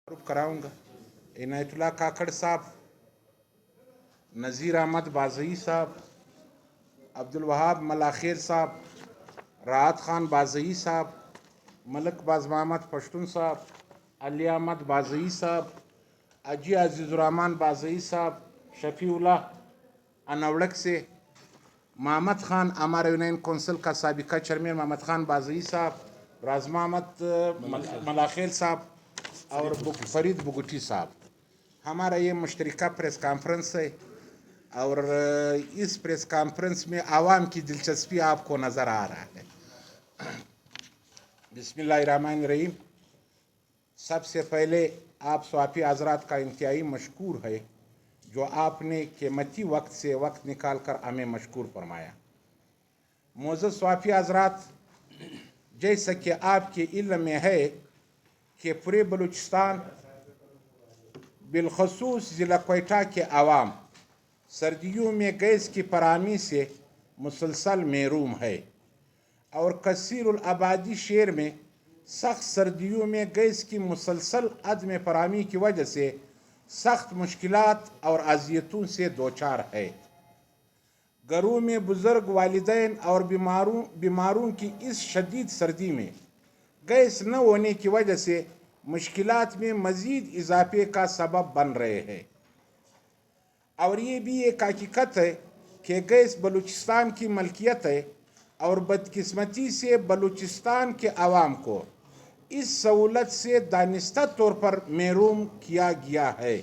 कराऊंगा इनायतुल्लाह काकड़ साहब, नज़ीर अहमद बाज़ई साहब, अब्दुल वहाब मलाखेर साहब, राहत खान बाज़ई साहब, मलक बाज़ मोहम्मद पश्तून साहब, अली अहमद बाज़ई साहब, अजी अजीज़ुर्रहमान बाज़ई साहब, शफ़ीउल्लाह अनवड़क से, मोहम्मद खान हमारे यूनियन कौंसिल का साबिका चेयरमैन मोहम्मद खान बाज़ई साहब, राज मोहम्मद मलाखेर साहब और फरीद बुगटी साहब। हमारा ये मुश्तरका प्रेस कॉन्फ्रेंस है और इस प्रेस कॉन्फ्रेंस में आवाम की दिलचस्पी आपको नज़र आ रहा है। बिस्मिल्लाहिर्रहमानिर्रहीम। सबसे पहले आप स्वाफी हज़रात का इंतहाई मशकूर है जो आपने कीमती वक्त से वक्त निकाल कर हमें मशकूर फरमाया। मोअज़्ज़ज़ स्वाफी हज़रात, जैसा कि आपके इल्म में है कि पूरे बलूचिस्तान बिलखसूस ज़िला क्वेटा के अवाम सर्दियों में गैस की फराहमी से मुसलसल महरूम है और कसीरुल आबादी शहर में सख्त सर्दियों में गैस की मुसलसल अदम फराहमी की वजह से सख्त मुश्किलात और अज़ियतों से दोचार है। घरों में बुज़ुर्ग वालिदैन और बीमारों की इस शदीद सर्दी में गैस न होने की वजह से मुश्किलात में मज़ीद इजाफे का सबब बन रहे हैं। और ये भी एक हकीकत है कि गैस बलूचिस्तान की मलकियत है और बदकिस्मती से बलूचिस्तान के अवाम को इस सहूलत से दानिस्ता तौर पर महरूम किया गया है।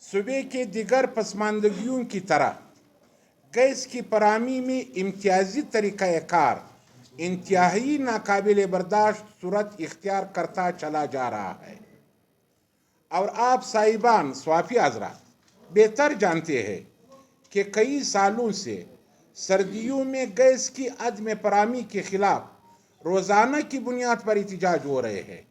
सूबे के दिगर पसमानदगियों की तरह गैस की फराहमी में इम्तियाजी तरीक़ाकार इंतहाई नाकाबिल बर्दाश्त सूरत इख्तियार करता चला जा रहा है और आप साहिबान स्वाफी हज़रात बेहतर जानते हैं कि कई सालों से सर्दियों में गैस की अदम फराहमी के खिलाफ रोज़ाना की बुनियाद पर एहतजाज हो रहे हैं,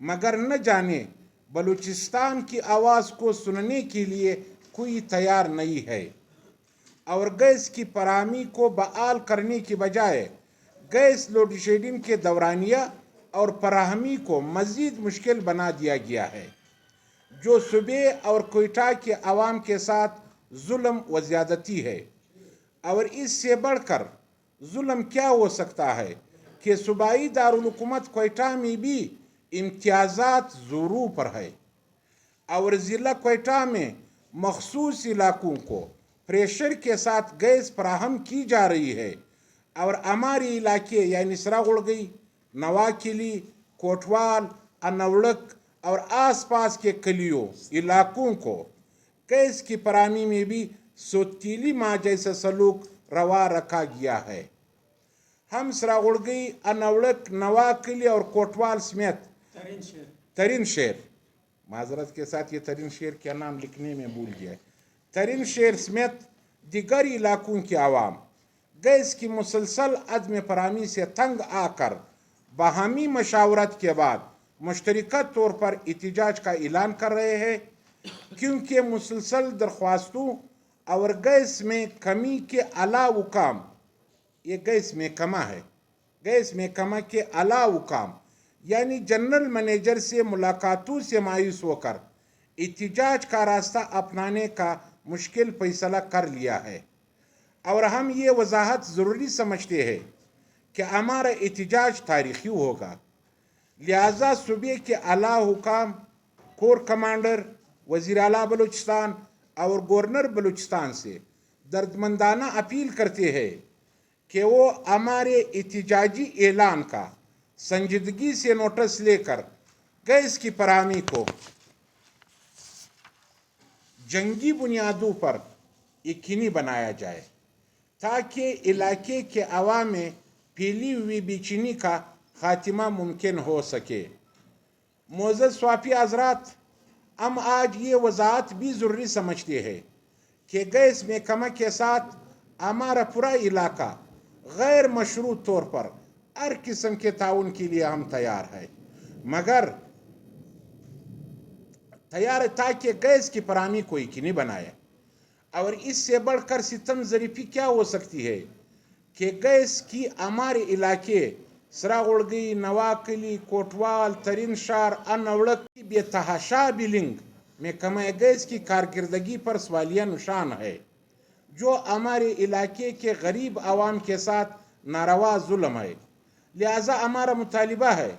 मगर न जाने बलूचिस्तान की आवाज़ को सुनने के लिए कोई तैयार नहीं है और गैस की फराहमी को बहाल करने की बजाय गैस लोड शेडिंग के दौरानिया और फराहमी को मज़ीद मुश्किल बना दिया गया है, जो सूबे और क्वेटा के अवाम के साथ जुल्म व ज़्यादती है। और इससे बढ़कर जुल्म क्या हो सकता है कि सूबाई दारुल हुकूमत क्वेटा में भी इम्तियाज़ात ज़रूर पर है और ज़िला क्वेटा में मखसूस इलाकों को प्रेशर के साथ गैस फराहम की जा रही है और हमारे इलाके यानी सरागुड़गई, नवाकिली, कोटवाल, अनवड़क और आसपास के कलियों इलाकों को गैस की फराहमी में भी सोतीली माँ जैसा सलूक रवा रखा गया है। हम सरागुड़गई, अनवड़क, नवाकिली और कोटवाल समेत तरीन शेर माजरत के साथ ये तरीन शेर क्या नाम लिखने में भूल गया, तरीन शेर समेत दिगर इलाकों के आवाम गैस की मुसलसल अदम फराहमी से तंग आकर बाहमी मशावरत के बाद मुश्तरका तौर पर एहतजाज का ऐलान कर रहे हैं, क्योंकि मुसलसल दरख्वास्तों और गैस में कमी के अलावा काम ये गैस में कमा है, गैस में कमा के अलावा काम यानी जनरल मैनेजर से मुलाकातों से मायूस होकर एहतजाज का रास्ता अपनाने का मुश्किल फैसला कर लिया है। और हम ये वजाहत ज़रूरी समझते हैं कि हमारा एहतजाज तारीख़ी होगा, लिहाजा सूबे के आला हुकाम, कोर कमांडर, वज़ीर आला बलूचिस्तान और गवर्नर बलूचिस्तान से दर्दमंदाना अपील करते हैं कि वो हमारे एहतजाजी ऐलान का संजीदगी से नोटिस लेकर गैस की फराहमी को जंगी बुनियादों पर यकीनी बनाया जाए ताकि इलाके के अवाम में फैली हुई बेचैनी का खात्मा मुमकिन हो सके। मोअज़्ज़ज़ स्वाफी हज़रात, हम आज ये वजाहत भी ज़रूरी समझते हैं कि गैस महकमा के साथ हमारा पूरा इलाका गैर मशरूत तौर पर हर किस्म के ताउन के लिए हम तैयार हैं, मगर तैयार है ताकि गैस की फराहमी को यकीनी बनाए। और इससे बढ़कर सितम ज़रीफ़ी क्या हो सकती है कि गैस की हमारे इलाके سراغڑگی، نواکلی، کوٹوال، ترین شار، انوڑک کی بے تحاشا بلنگ میں کم گیس کی کارکردگی پر سوالیہ نشان ہے، جو ہمارے علاقے کے غریب عوام کے ساتھ ناروا ظلم ہے۔ لہٰذا ہمارا مطالبہ ہے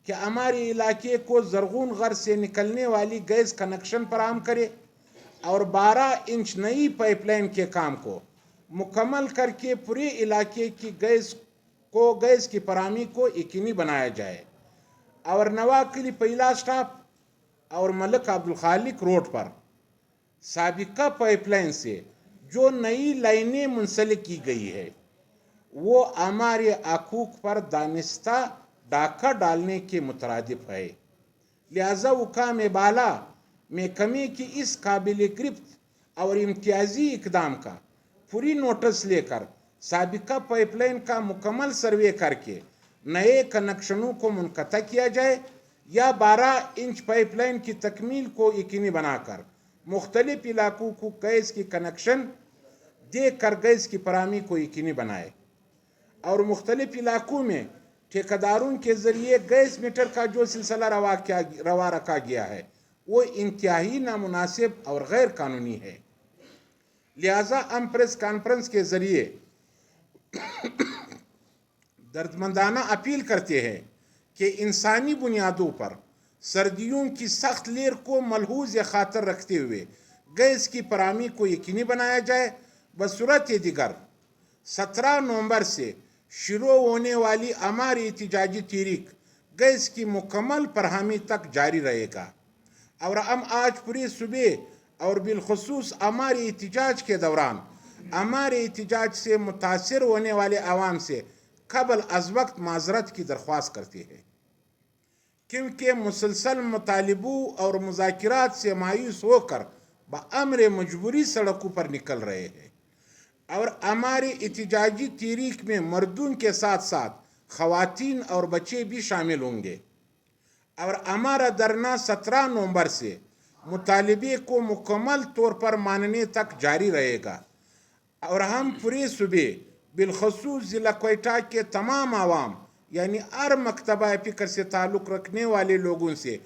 کہ ہمارے علاقے کو زرغون غر سے نکلنے والی گیس کنیکشن فراہم کرے اور 12 انچ نئی پائپ لائن کے کام کو مکمل کر کے پورے علاقے کی گیس کی فراہمی کو یقینی بنایا جائے، اور نواکلی پہلا سٹاپ اور ملک عبدالخالق روڈ پر سابقہ پائپ لائن سے جو نئی لائنیں منسلک کی گئی ہے وہ ہمارے حقوق پر دانستہ ڈاکہ ڈالنے کے مترادف ہے۔ لہذا حکام بالا میں کمی کی اس قابل گرفت اور امتیازی اقدام کا پوری نوٹس لے کر سابقہ پائپ لائن کا مکمل سروے کر کے نئے کنیکشنوں کو منقطع کیا جائے، یا 12 انچ پائپ لائن کی تکمیل کو یقینی بنا کر مختلف علاقوں کو گیس کی کنیکشن دے کر گیس کی فراہمی کو یقینی بنائے، اور مختلف علاقوں میں ٹھیکیداروں کے ذریعے گیس میٹر کا جو سلسلہ روا رکھا گیا ہے وہ انتہائی نامناسب اور غیر قانونی ہے۔ لہٰذا ہم پریس کانفرنس کے ذریعے دردمندانہ اپیل کرتے ہیں کہ انسانی بنیادوں پر سردیوں کی سخت لہر کو ملحوظ خاطر رکھتے ہوئے گیس کی فراہمی کو یقینی بنایا جائے۔ بصورت دیگر 17 نومبر سے شروع ہونے والی ہماری احتجاجی تحریک گیس کی مکمل فراہمی تک جاری رہے گا، اور ہم آج پوری صبح اور بالخصوص ہمارے احتجاج کے دوران ہمارے احتجاج سے متاثر ہونے والے عوام سے قبل از وقت معذرت کی درخواست کرتے ہیں، کیونکہ مسلسل مطالبوں اور مذاکرات سے مایوس ہو کر بامر مجبوری سڑکوں پر نکل رہے ہیں، اور ہماری احتجاجی تحریک میں مردوں کے ساتھ ساتھ خواتین اور بچے بھی شامل ہوں گے، اور ہمارا دھرنا 17 نومبر سے مطالبے کو مکمل طور پر ماننے تک جاری رہے گا، اور ہم پوری صبح بالخصوص ضلع کوئٹہ کے تمام عوام یعنی ہر مکتبہ فکر سے تعلق رکھنے والے لوگوں سے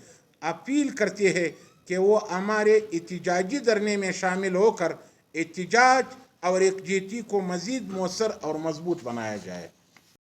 اپیل کرتے ہیں کہ وہ ہمارے احتجاجی دھرنے میں شامل ہو کر احتجاج اور یکجہتی کو مزید مؤثر اور مضبوط بنایا جائے۔